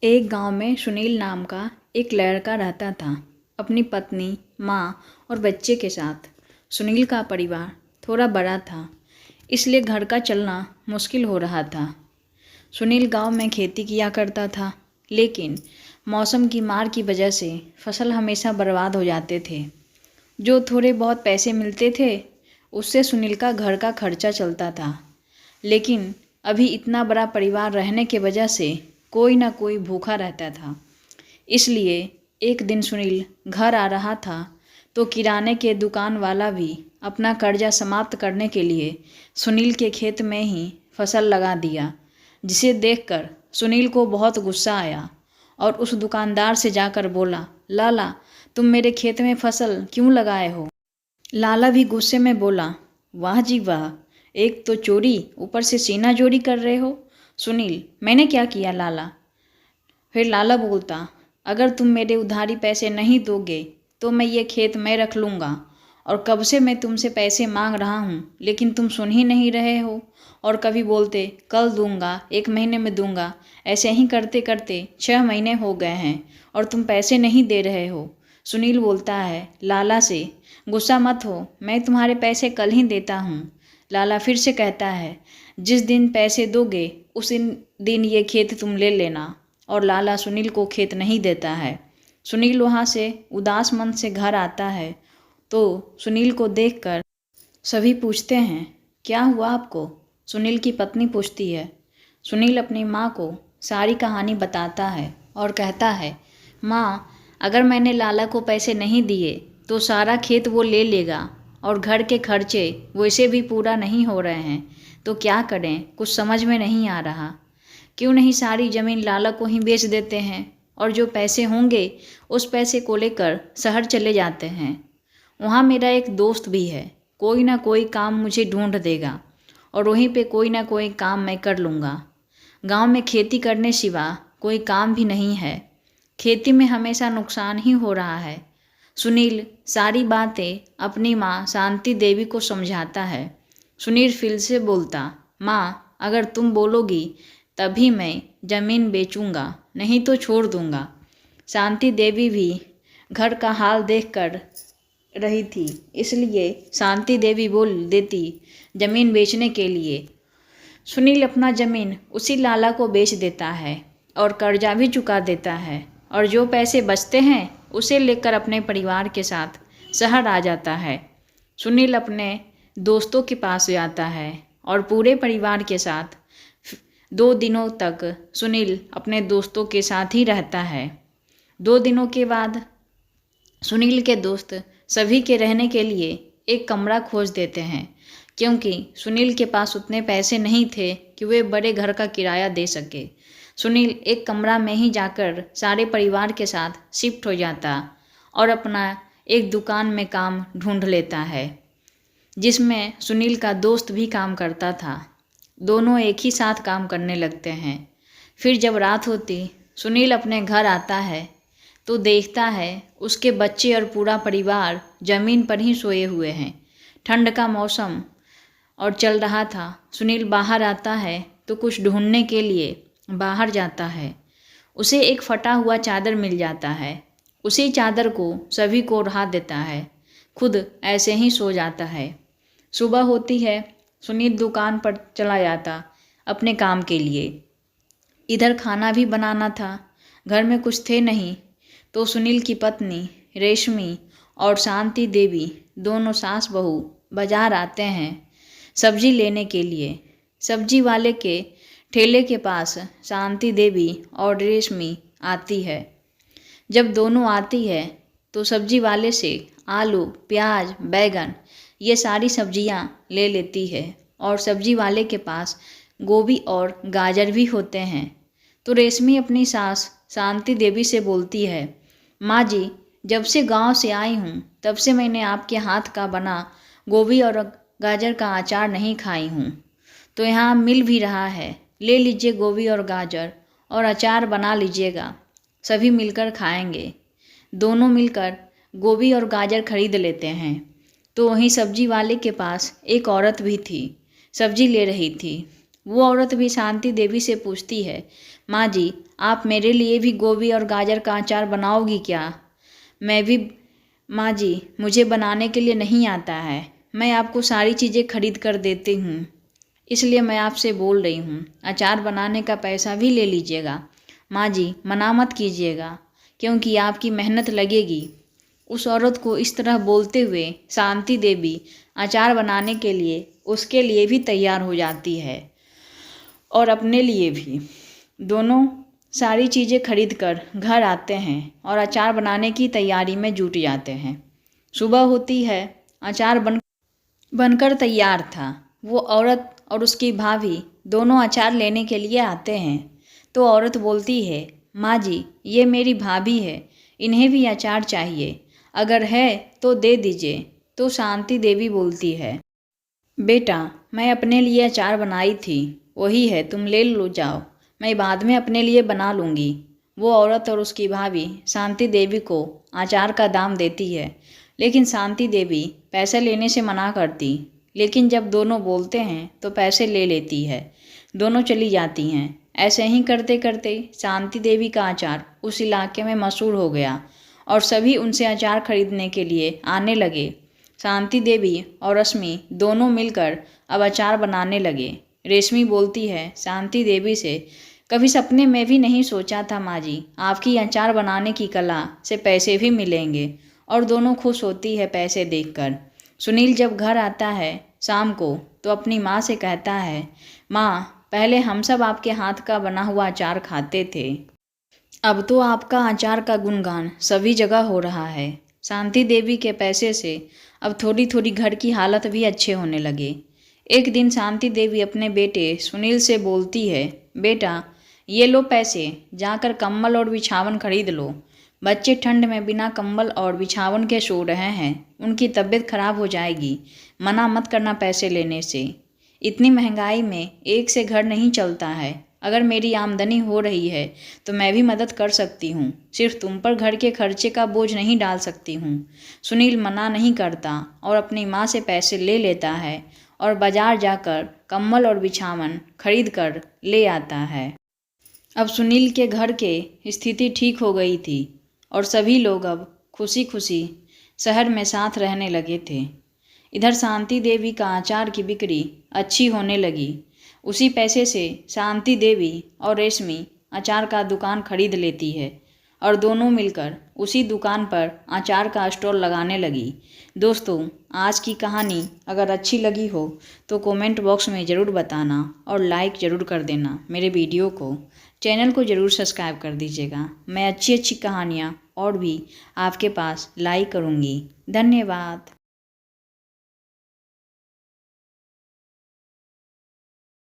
एक गांव में सुनील नाम का एक लड़का रहता था, अपनी पत्नी, माँ और बच्चे के साथ। सुनील का परिवार थोड़ा बड़ा था, इसलिए घर का चलना मुश्किल हो रहा था। सुनील गांव में खेती किया करता था, लेकिन मौसम की मार की वजह से फसल हमेशा बर्बाद हो जाते थे। जो थोड़े बहुत पैसे मिलते थे, उससे सुनील का घर का खर्चा चलता था। लेकिन अभी इतना बड़ा परिवार रहने की वजह से कोई ना कोई भूखा रहता था। इसलिए एक दिन सुनील घर आ रहा था तो किराने के दुकान वाला भी अपना कर्जा समाप्त करने के लिए सुनील के खेत में ही फसल लगा दिया, जिसे देखकर सुनील को बहुत गुस्सा आया और उस दुकानदार से जाकर बोला, लाला, तुम मेरे खेत में फसल क्यों लगाए हो? लाला भी गुस्से में बोला, वाह जी वाह, एक तो चोरी, ऊपर से सीना चोरी कर रहे हो। सुनील, मैंने क्या किया लाला? फिर लाला बोलता, अगर तुम मेरे उधारी पैसे नहीं दोगे तो मैं ये खेत मैं रख लूँगा, और कब से मैं तुमसे पैसे मांग रहा हूँ, लेकिन तुम सुन ही नहीं रहे हो। और कभी बोलते कल दूंगा, 1 महीने में दूंगा। ऐसे ही करते करते 6 महीने हो गए हैं और तुम पैसे नहीं दे रहे हो। सुनील बोलता है लाला से, गुस्सा मत हो, मैं तुम्हारे पैसे कल ही देता हूँ। लाला फिर से कहता है, जिस दिन पैसे दोगे उस दिन ये खेत तुम ले लेना। और लाला सुनील को खेत नहीं देता है। सुनील वहाँ से उदास मन से घर आता है तो सुनील को देखकर सभी पूछते हैं, क्या हुआ आपको? सुनील की पत्नी पूछती है। सुनील अपनी माँ को सारी कहानी बताता है और कहता है, माँ, अगर मैंने लाला को पैसे नहीं दिए तो सारा खेत वो ले लेगा, और घर के खर्चे वैसे भी पूरा नहीं हो रहे हैं, तो क्या करें, कुछ समझ में नहीं आ रहा। क्यों नहीं सारी ज़मीन लाला को ही बेच देते हैं, और जो पैसे होंगे उस पैसे को लेकर शहर चले जाते हैं। वहाँ मेरा एक दोस्त भी है, कोई ना कोई काम मुझे ढूंढ देगा और वहीं पे कोई ना कोई काम मैं कर लूँगा। गांव में खेती करने सिवा कोई काम भी नहीं है, खेती में हमेशा नुकसान ही हो रहा है। सुनील सारी बातें अपनी माँ शांति देवी को समझाता है। सुनील फिर से बोलता, माँ, अगर तुम बोलोगी तभी मैं ज़मीन बेचूंगा, नहीं तो छोड़ दूंगा। शांति देवी भी घर का हाल देखकर रही थी, इसलिए शांति देवी बोल देती ज़मीन बेचने के लिए। सुनील अपना ज़मीन उसी लाला को बेच देता है और कर्जा भी चुका देता है, और जो पैसे बचते हैं उसे लेकर अपने परिवार के साथ शहर आ जाता है। सुनील अपने दोस्तों के पास जाता है और पूरे परिवार के साथ 2 दिनों तक सुनील अपने दोस्तों के साथ ही रहता है। 2 दिनों के बाद सुनील के दोस्त सभी के रहने के लिए एक कमरा खोज देते हैं, क्योंकि सुनील के पास उतने पैसे नहीं थे कि वे बड़े घर का किराया दे सके। सुनील एक कमरा में ही जाकर सारे परिवार के साथ शिफ्ट हो जाता और अपना एक दुकान में काम ढूंढ लेता है, जिसमें सुनील का दोस्त भी काम करता था। दोनों एक ही साथ काम करने लगते हैं। फिर जब रात होती, सुनील अपने घर आता है तो देखता है उसके बच्चे और पूरा परिवार ज़मीन पर ही सोए हुए हैं। ठंड का मौसम और चल रहा था। सुनील बाहर आता है तो कुछ ढूंढने के लिए बाहर जाता है। उसे एक फटा हुआ चादर मिल जाता है। उसी चादर को सभी को ओढ़ा देता है, खुद ऐसे ही सो जाता है। सुबह होती है, सुनील दुकान पर चला जाता अपने काम के लिए। इधर खाना भी बनाना था, घर में कुछ थे नहीं, तो सुनील की पत्नी रेशमी और शांति देवी दोनों सास बहू बाजार आते हैं सब्जी लेने के लिए। सब्जी वाले के ठेले के पास शांति देवी और रेशमी आती है। जब दोनों आती है तो सब्जी वाले से आलू, प्याज, बैगन ये सारी सब्जियां ले लेती है, और सब्जी वाले के पास गोभी और गाजर भी होते हैं। तो रेशमी अपनी सास शांति देवी से बोलती है, माँ जी, जब से गांव से आई हूँ तब से मैंने आपके हाथ का बना गोभी और गाजर का अचार नहीं खाई हूँ, तो यहाँ मिल भी रहा है, ले लीजिए गोभी और गाजर और अचार बना लीजिएगा, सभी मिलकर खाएंगे। दोनों मिलकर गोभी और गाजर खरीद लेते हैं। तो वहीं सब्जी वाले के पास एक औरत भी थी, सब्जी ले रही थी। वो औरत भी शांति देवी से पूछती है, माँ जी, आप मेरे लिए भी गोभी और गाजर का अचार बनाओगी क्या? मैं भी माँ जी, मुझे बनाने के लिए नहीं आता है। मैं आपको सारी चीज़ें खरीद कर देती हूँ, इसलिए मैं आपसे बोल रही हूँ, अचार बनाने का पैसा भी ले लीजिएगा। माँ जी, मना मत कीजिएगा, क्योंकि आपकी मेहनत लगेगी। उस औरत को इस तरह बोलते हुए शांति देवी अचार बनाने के लिए उसके लिए भी तैयार हो जाती है और अपने लिए भी। दोनों सारी चीज़ें खरीद कर घर आते हैं और अचार बनाने की तैयारी में जुट जाते हैं। सुबह होती है, अचार बनकर तैयार था। वो औरत और उसकी भाभी दोनों अचार लेने के लिए आते हैं। तो औरत बोलती है, माँ जी, ये मेरी भाभी है, इन्हें भी अचार चाहिए, अगर है तो दे दीजिए। तो शांति देवी बोलती है, बेटा, मैं अपने लिए अचार बनाई थी, वही है, तुम ले लो जाओ, मैं बाद में अपने लिए बना लूँगी। वो औरत और उसकी भाभी शांति देवी को अचार का दाम देती है, लेकिन शांति देवी पैसे लेने से मना करती। लेकिन जब दोनों बोलते हैं तो पैसे ले लेती है। दोनों चली जाती हैं। ऐसे ही करते करते शांति देवी का अचार उस इलाके में मशहूर हो गया और सभी उनसे अचार खरीदने के लिए आने लगे। शांति देवी और रश्मि दोनों मिलकर अब अचार बनाने लगे। रेशमी बोलती है शांति देवी से, कभी सपने में भी नहीं सोचा था माँ जी, आपकी अचार बनाने की कला से पैसे भी मिलेंगे। और दोनों खुश होती है पैसे देखकर। सुनील जब घर आता है शाम को तो अपनी माँ से कहता है, माँ, पहले हम सब आपके हाथ का बना हुआ अचार खाते थे, अब तो आपका अचार का गुणगान सभी जगह हो रहा है। शांति देवी के पैसे से अब थोड़ी थोड़ी घर की हालत भी अच्छे होने लगे। एक दिन शांति देवी अपने बेटे सुनील से बोलती है, बेटा, ये लो पैसे, जाकर कंबल और बिछावन खरीद लो। बच्चे ठंड में बिना कंबल और बिछावन के सो रहे हैं, उनकी तबीयत खराब हो जाएगी। मना मत करना पैसे लेने से। इतनी महंगाई में एक से घर नहीं चलता है। अगर मेरी आमदनी हो रही है तो मैं भी मदद कर सकती हूँ, सिर्फ तुम पर घर के खर्चे का बोझ नहीं डाल सकती हूँ। सुनील मना नहीं करता और अपनी माँ से पैसे ले लेता है और बाजार जाकर कंबल और बिछावन खरीद कर ले आता है। अब सुनील के घर के स्थिति ठीक हो गई थी और सभी लोग अब खुशी खुशी शहर में साथ रहने लगे थे। इधर शांति देवी का अचार की बिक्री अच्छी होने लगी। उसी पैसे से शांति देवी और रेशमी अचार का दुकान खरीद लेती है और दोनों मिलकर उसी दुकान पर अचार का स्टॉल लगाने लगी। दोस्तों, आज की कहानी अगर अच्छी लगी हो तो कमेंट बॉक्स में ज़रूर बताना और लाइक ज़रूर कर देना मेरे वीडियो को। चैनल को ज़रूर सब्सक्राइब कर दीजिएगा। मैं अच्छी अच्छी कहानियाँ और भी आपके पास लाई करूँगी। धन्यवाद।